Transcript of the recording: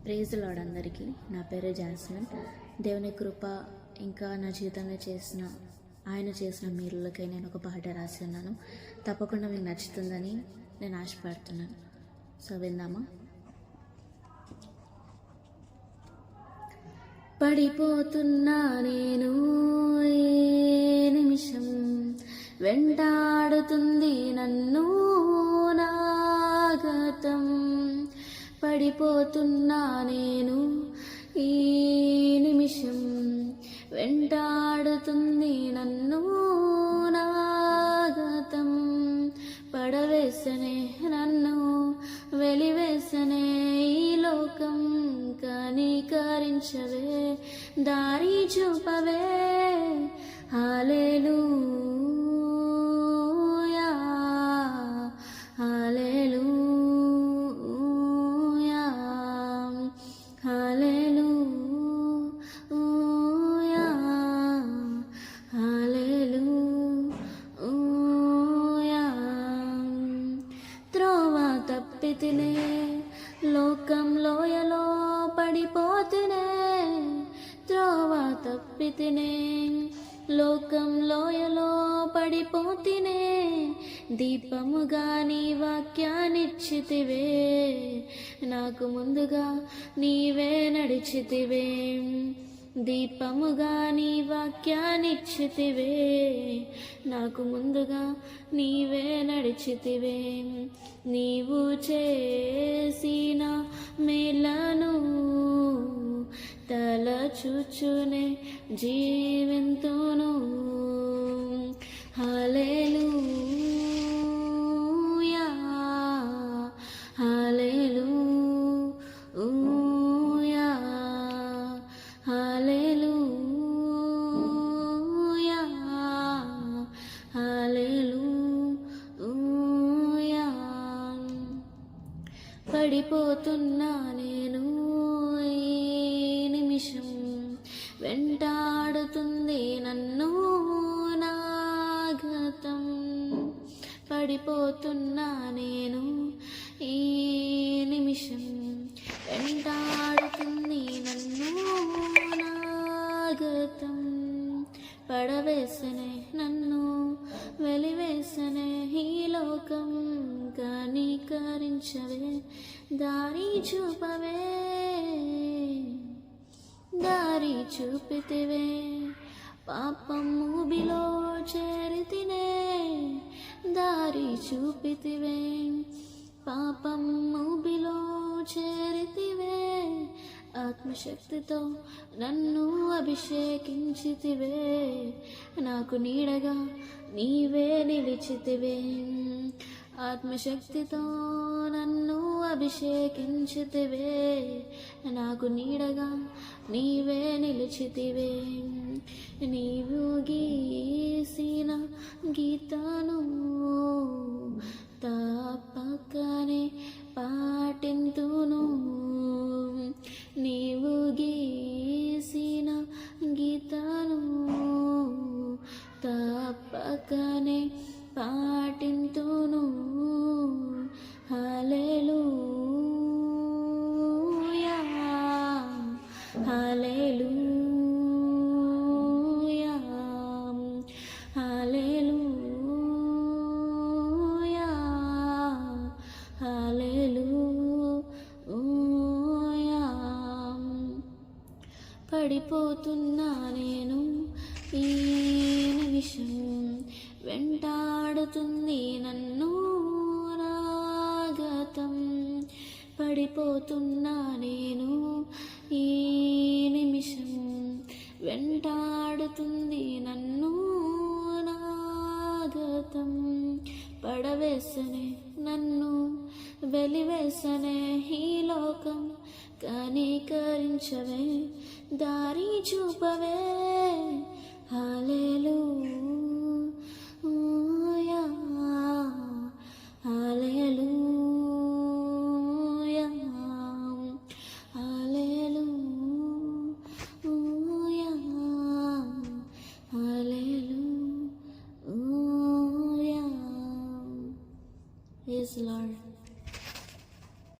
Praise lord అందరికీ. నా పేరు జాస్మిన్. దేవుని కృప ఇంకా నా జీవితంలో ఆయన చేసిన మేలులకై నేను ఒక పాట రాసి ఉన్నాను. తప్పకుండా మీకు నచ్చుతుందని నేను ఆశపడుతున్నాను. సో విందామా? పడిపోతున్నా నేను ఏ నిమిషం, వెంటాడుతుంది నన్ను నా గతం. పడిపోతున్నా నేను ఈ నిమిషం, వెంటాడుతుంది నన్ను నా గతం. పడవేసనే నన్ను వెలివేసనే ఈ లోకం, కనికరించవే దారి చూపవే. హల్లెలూయా హల్లెలూయా హల్లెలూయా హల్లెలూయా. త్రోవ తప్పితినే లోకం లోయలో పడిపోతినే, త్రోవ తప్పితినే లోకం లోయలో పడిపోతినే. దీపముగా నీ వాక్యాన్నిచ్చితివే, నాకు ముందుగా నీవే నడిచితివే. దీపముగా నీ వాక్యాన్నిచ్చితివే, నాకు ముందుగా నీవే నడిచితివే. నీవు చేసిన మేలను తలచుచునే జీవింతును. హల్లెలూయా హల్లెలూయా హల్లెలూయా హల్లెలూయా. పడిపోతున్నా నేను ఈ నిమిషం, వెంటాడుతుంది నన్ను నా గతం. పడిపోతున్నా నేను ఈ నిమిషం, వెంటాడుతుంది నన్ను నా గతం. పడవేసనే నన్ను వెలివేసనే ఈ లోకం, కనికరించవే దారి చూపవే. దారి చూపితివే పాపం ఊబిలో చేరితినే, దారి చూపితివే పాపం ఊబిలో చేరితివే. ఆత్మశక్తితో నన్ను అభిషేకించితివే, నాకు నీడగా నీవే నిలిచితివే. ఆత్మశక్తితో నన్ను అభిషేకించితివే, నాకు నీడగా నీవే నిలిచితివే. నీవు గీసిన గీతను తప్పకనే పాటింతును. నీవు గీసిన గీతను తప్పకనే పాటింతును. హల్లెలూయా హల్లెలూయా హల్లెలూయా హల్లెలూయా. పడిపోతున్నా నేను ఈ నిమిషం, వెంటాడుతుంది నన్ను నా గతం. పడిపోతున్నా నేను ఈ నిమిషం, వెంటాడుతుంది నన్ను నా గతం. పడవేసనే నన్ను వెలివేసనే ఈ లోకం, కనికరించవే దారి చూపవే. హల్లెలూయా హల్లెలూయా